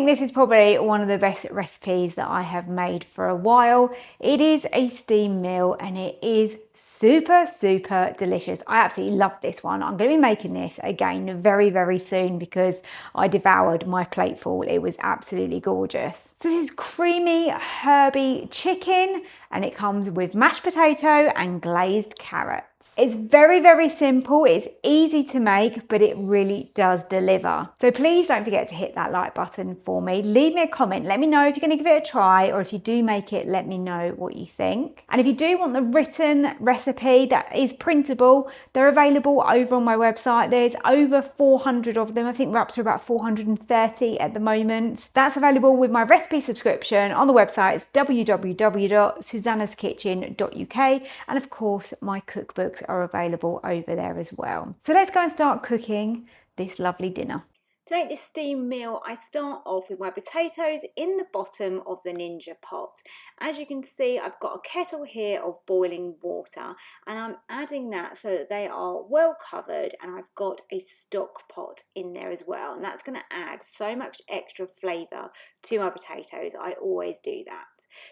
think this is probably one of the best recipes that I have made for a while. It is a steam meal and it is super, super delicious. I absolutely love this one. I'm going to be making this again very, very soon because I devoured my plateful. It was absolutely gorgeous. So this is creamy herby chicken and it comes with mashed potato and glazed carrots. It's very, very simple. It's easy to make, but it really does deliver. So please don't forget to hit that like button for me. Leave me a comment. Let me know if you're going to give it a try, or if you do make it, let me know what you think. And if you do want the written recipe that is printable, they're available over on my website. There's over 400 of them. I think we're up to about 430 at the moment. That's available with my recipe subscription on the website. It's www.susannaskitchen.uk. And of course, my cookbooks are available over there as well. So let's go and start cooking this lovely dinner. To make this steam meal, I start off with my potatoes in the bottom of the Ninja pot. As you can see, I've got a kettle here of boiling water and I'm adding that so that they are well covered, and I've got a stock pot in there as well, and that's going to add so much extra flavour to my potatoes. I always do that.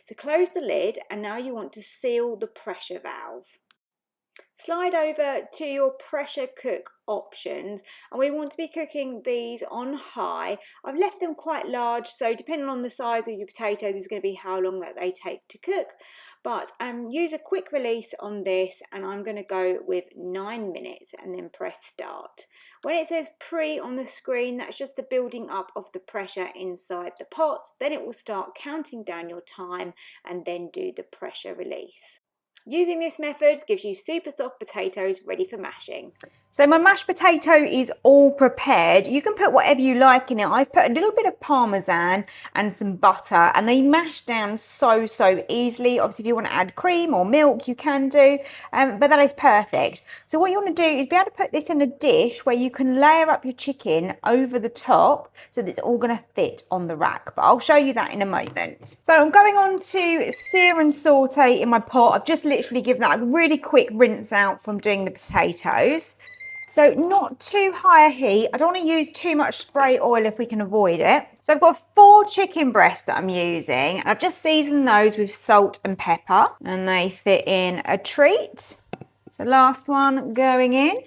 So close the lid, and now you want to seal the pressure valve. Slide over to your pressure cook options, and we want to be cooking these on high. I've left them quite large, so depending on the size of your potatoes is going to be how long that they take to cook. But use a quick release on this, and I'm going to go with 9 minutes and then press start. When it says pre on the screen, that's just the building up of the pressure inside the pot. Then it will start counting down your time and then do the pressure release. Using this method gives you super soft potatoes ready for mashing. So my mashed potato is all prepared. You can put whatever you like in it. I've put a little bit of parmesan and some butter, and they mash down so easily. Obviously, if you want to add cream or milk, you can do, but that is perfect. So what you want to do is be able to put this in a dish where you can layer up your chicken over the top so that it's all going to fit on the rack. But I'll show you that in a moment. So I'm going on to sear and saute in my pot. I've just literally given that a really quick rinse out from doing the potatoes. So not too high a heat. I don't want to use too much spray oil if we can avoid it. So I've got 4 chicken breasts that I'm using, and I've just seasoned those with salt and pepper, and they fit in a treat. So last one going in.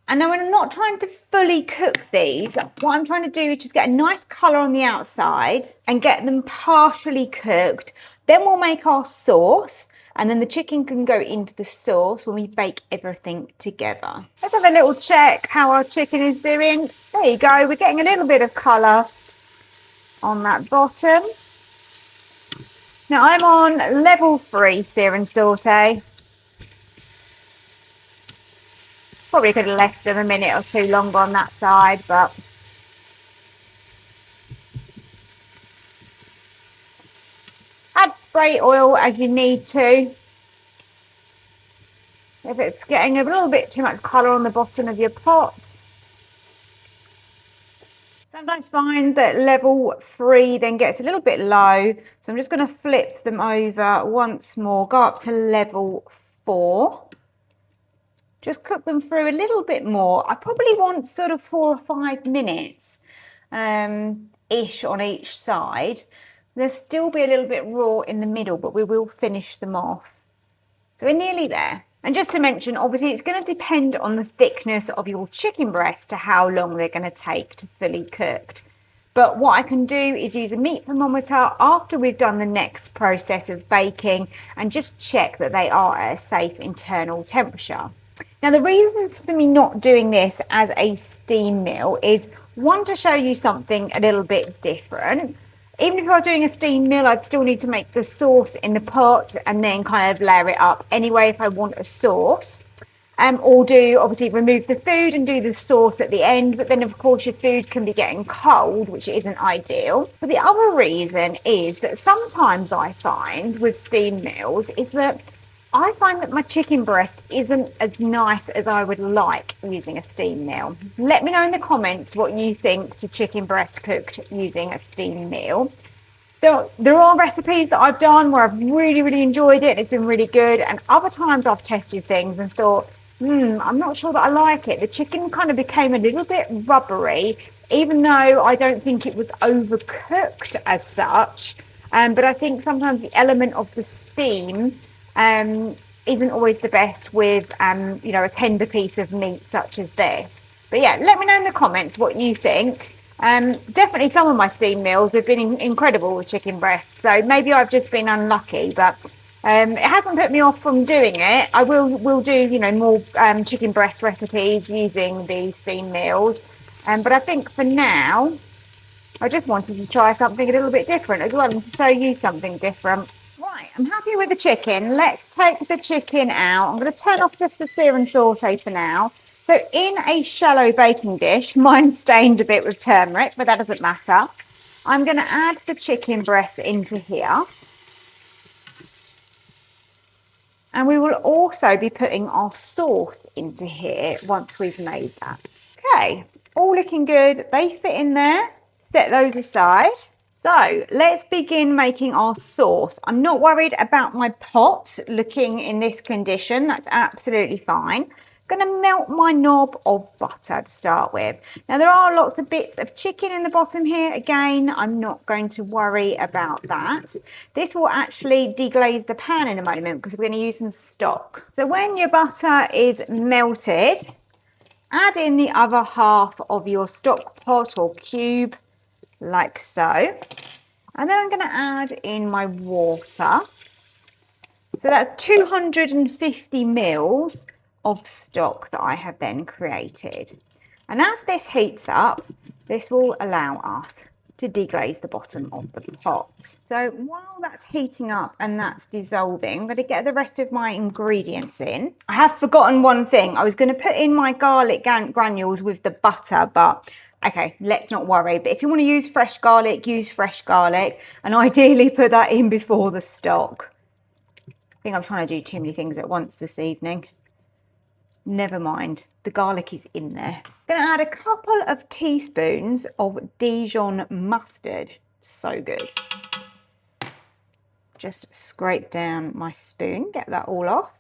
And now when I'm not trying to fully cook these, what I'm trying to do is just get a nice colour on the outside and get them partially cooked. Then we'll make our sauce, and then the chicken can go into the sauce when we bake everything together. Let's have a little check how our chicken is doing. There you go, we're getting a little bit of colour on that bottom. Now I'm on level 3 sear and saute. Probably could have left them a minute or two longer on that side, but add spray oil as you need to. If it's getting a little bit too much colour on the bottom of your pot. Sometimes find that level 3 then gets a little bit low, so I'm just going to flip them over once more, go up to level 4. Just cook them through a little bit more. I probably want sort of 4 or 5 minutes ish on each side. There'll still be a little bit raw in the middle, but we will finish them off. So we're nearly there. And just to mention, obviously it's going to depend on the thickness of your chicken breast to how long they're going to take to fully cooked. But what I can do is use a meat thermometer after we've done the next process of baking and just check that they are at a safe internal temperature. Now the reasons for me not doing this as a steam meal is, one, to show you something a little bit different. Even if I was doing a steam meal, I'd still need to make the sauce in the pot and then kind of layer it up anyway if I want a sauce. Or do, obviously, remove the food and do the sauce at the end, but then of course your food can be getting cold, which isn't ideal. But the other reason is that sometimes I find with steam meals is that I find that my chicken breast isn't as nice as I would like using a steam meal. Let me know in the comments what you think to chicken breast cooked using a steam meal. There are recipes that I've done where I've really enjoyed it and it's been really good, and other times I've tested things and thought, I'm not sure that I like it. The chicken kind of became a little bit rubbery even though I don't think it was overcooked as such. But I think sometimes the element of the steam isn't always the best with, you know, a tender piece of meat such as this. But yeah, let me know in the comments what you think. Definitely some of my steam meals have been incredible with chicken breasts. So maybe I've just been unlucky, but it hasn't put me off from doing it. I will do, you know, more chicken breast recipes using the steam meals. But I think for now, I just wanted to try something a little bit different as well and to show you something different. Right, I'm happy with the chicken. Let's take the chicken out. I'm going to turn off just the sear and saute for now. So in a shallow baking dish, mine's stained a bit with turmeric, but that doesn't matter. I'm going to add the chicken breast into here. And we will also be putting our sauce into here once we've made that. Okay, all looking good. They fit in there. Set those aside. So let's begin making our sauce. I'm not worried about my pot looking in this condition. That's absolutely fine. I'm going to melt my knob of butter to start with. Now there are lots of bits of chicken in the bottom here. Again, I'm not going to worry about that. This will actually deglaze the pan in a moment because we're going to use some stock. So when your butter is melted, add in the other half of your stock pot or cube, like so. And then I'm going to add in my water. So that's 250 mils of stock that I have then created. And as this heats up, this will allow us to deglaze the bottom of the pot. So while that's heating up and that's dissolving, I'm going to get the rest of my ingredients in. I have forgotten one thing. I was going to put in my garlic granules with the butter, but okay, let's not worry. But if you want to use fresh garlic, use fresh garlic, and ideally put that in before the stock. I think I'm trying to do too many things at once this evening. Never mind, the garlic is in there. I'm going to add a couple of teaspoons of Dijon mustard. So good. Just scrape down my spoon, get that all off.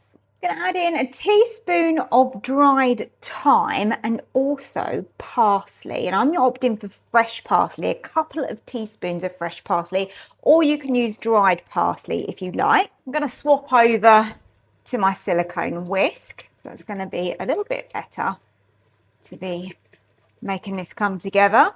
I'm going to add in a teaspoon of dried thyme and also parsley. And I'm opting for fresh parsley, a couple of teaspoons of fresh parsley, or you can use dried parsley if you like. I'm going to swap over to my silicone whisk. So it's going to be a little bit better to be making this come together.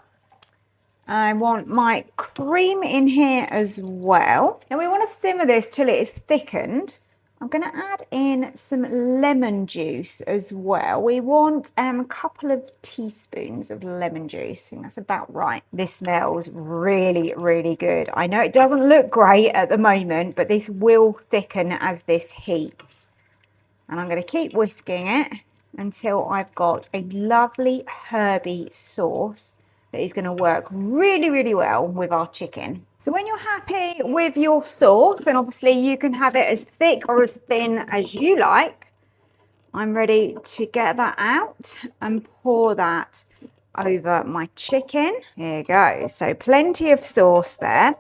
I want my cream in here as well. Now we want to simmer this till it is thickened. I'm going to add in some lemon juice as well. We want a couple of teaspoons of lemon juice. I think that's about right. This smells really, really good. I know it doesn't look great at the moment, but this will thicken as this heats. And I'm going to keep whisking it until I've got a lovely herby sauce that is going to work really, really well with our chicken. So when you're happy with your sauce, and obviously you can have it as thick or as thin as you like, I'm ready to get that out and pour that over my chicken. Here you go. So plenty of sauce there.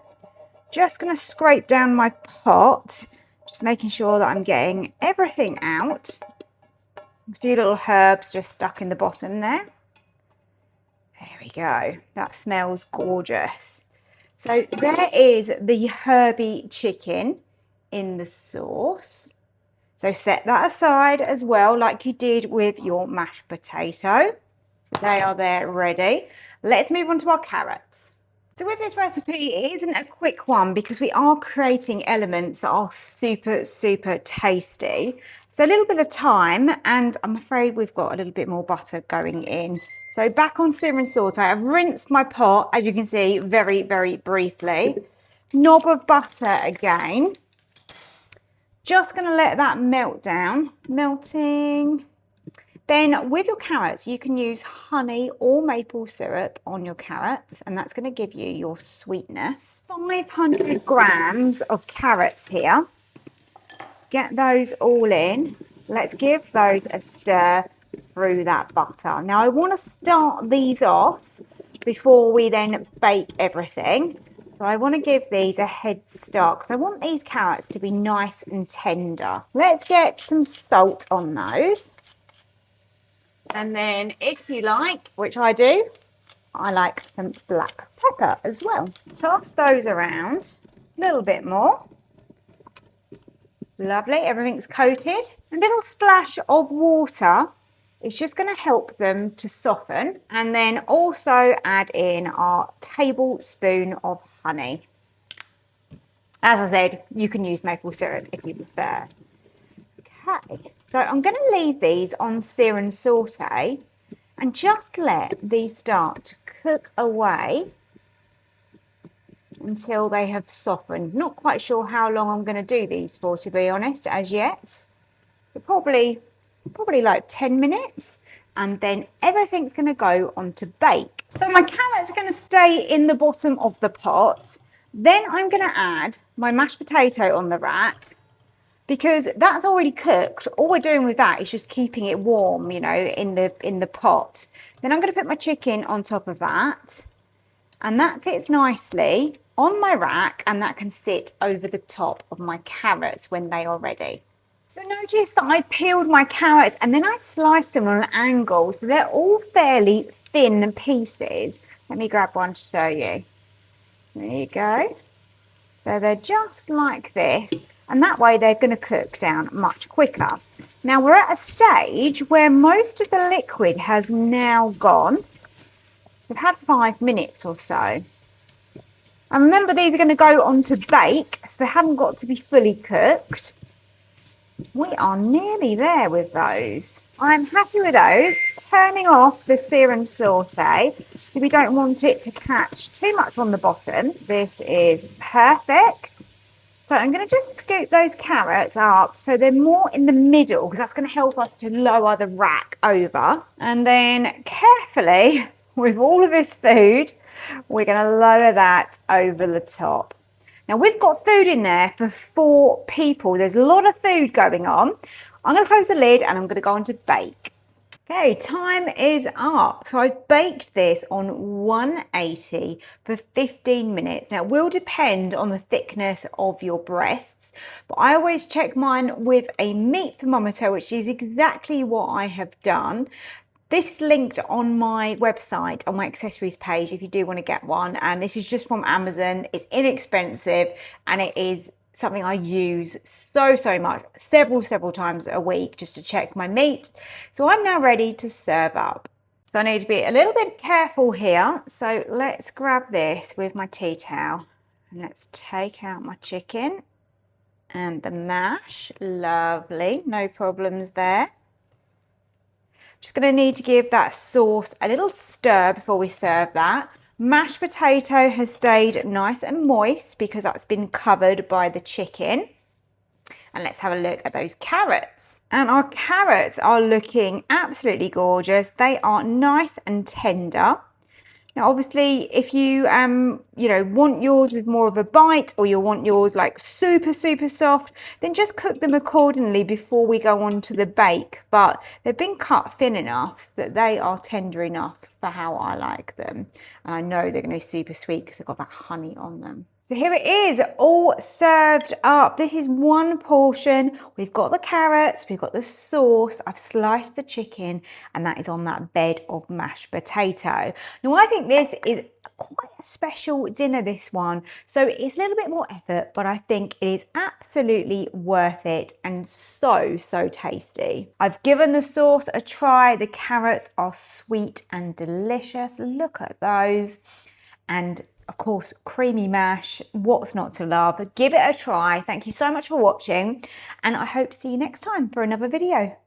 Just going to scrape down my pot. Just making sure that I'm getting everything out. A few little herbs just stuck in the bottom there. There we go. That smells gorgeous. So there is the herby chicken in the sauce. So set that aside as well, like you did with your mashed potato. So they are there ready. Let's move on to our carrots. So with this recipe, it isn't a quick one because we are creating elements that are super, super tasty. So a little bit of time, and I'm afraid we've got a little bit more butter going in. So back on sear and saute, I've rinsed my pot, as you can see, very, very briefly. Knob of butter again. Just going to let that melt down, melting. Then with your carrots, you can use honey or maple syrup on your carrots, and that's going to give you your sweetness. 500 grams of carrots here. Get those all in. Let's give those a stir through that butter. Now I want to start these off before we then bake everything. So I want to give these a head start because I want these carrots to be nice and tender. Let's get some salt on those. And then if you like, which I do, I like some black pepper as well. Toss those around a little bit more. Lovely, everything's coated. A little splash of water is just going to help them to soften, and then also add in our tablespoon of honey. As I said, you can use maple syrup if you prefer. Okay, so I'm going to leave these on sear and saute and just let these start to cook away until they have softened. Not quite sure how long I'm going to do these for, to be honest, as yet. But probably like 10 minutes, and then everything's going to go on to bake. So my carrots are going to stay in the bottom of the pot. Then I'm going to add my mashed potato on the rack, because that's already cooked. All we're doing with that is just keeping it warm, you know, in the pot. Then I'm going to put my chicken on top of that, and that fits nicely on my rack, and that can sit over the top of my carrots when they are ready. You'll notice that I peeled my carrots and then I sliced them on an angle, so they're all fairly thin pieces. Let me grab one to show you. There you go. So they're just like this, and that way they're going to cook down much quicker. Now we're at a stage where most of the liquid has now gone. We've had 5 minutes or so. And remember, these are going to go on to bake, so they haven't got to be fully cooked. We are nearly there with those. I'm happy with those. Turning off the sear and saute, if we don't want it to catch too much on the bottom. This is perfect. So I'm going to just scoop those carrots up so they're more in the middle, because that's going to help us to lower the rack over. And then carefully, with all of this food, we're going to lower that over the top. Now we've got food in there for 4 people. There's a lot of food going on. I'm going to close the lid and I'm going to go on to bake. Okay, time is up. So I've baked this on 180 for 15 minutes. Now it will depend on the thickness of your breasts, but I always check mine with a meat thermometer, which is exactly what I have done. This is linked on my website, on my accessories page, if you do want to get one. And this is just from Amazon. It's inexpensive, and it is something I use so much, several times a week, just to check my meat. So I'm now ready to serve up. So I need to be a little bit careful here. So let's grab this with my tea towel, and let's take out my chicken and the mash. Lovely, no problems there. Just going to need to give that sauce a little stir before we serve that. Mashed potato has stayed nice and moist because that's been covered by the chicken. And let's have a look at those carrots. And our carrots are looking absolutely gorgeous. They are nice and tender. Now, obviously, if you want yours with more of a bite, or you want yours like super soft, then just cook them accordingly before we go on to the bake. But they've been cut thin enough that they are tender enough for how I like them. And I know they're going to be super sweet because they've got that honey on them. So here it is, all served up. This is one portion. We've got the carrots, we've got the sauce, I've sliced the chicken, and that is on that bed of mashed potato. Now, I think this is quite a special dinner, this one. So it's a little bit more effort, but I think it is absolutely worth it, and so tasty. I've given the sauce a try. The carrots are sweet and delicious. Look at those. And of course, creamy mash, what's not to love? Give it a try. Thank you so much for watching, and I hope to see you next time for another video.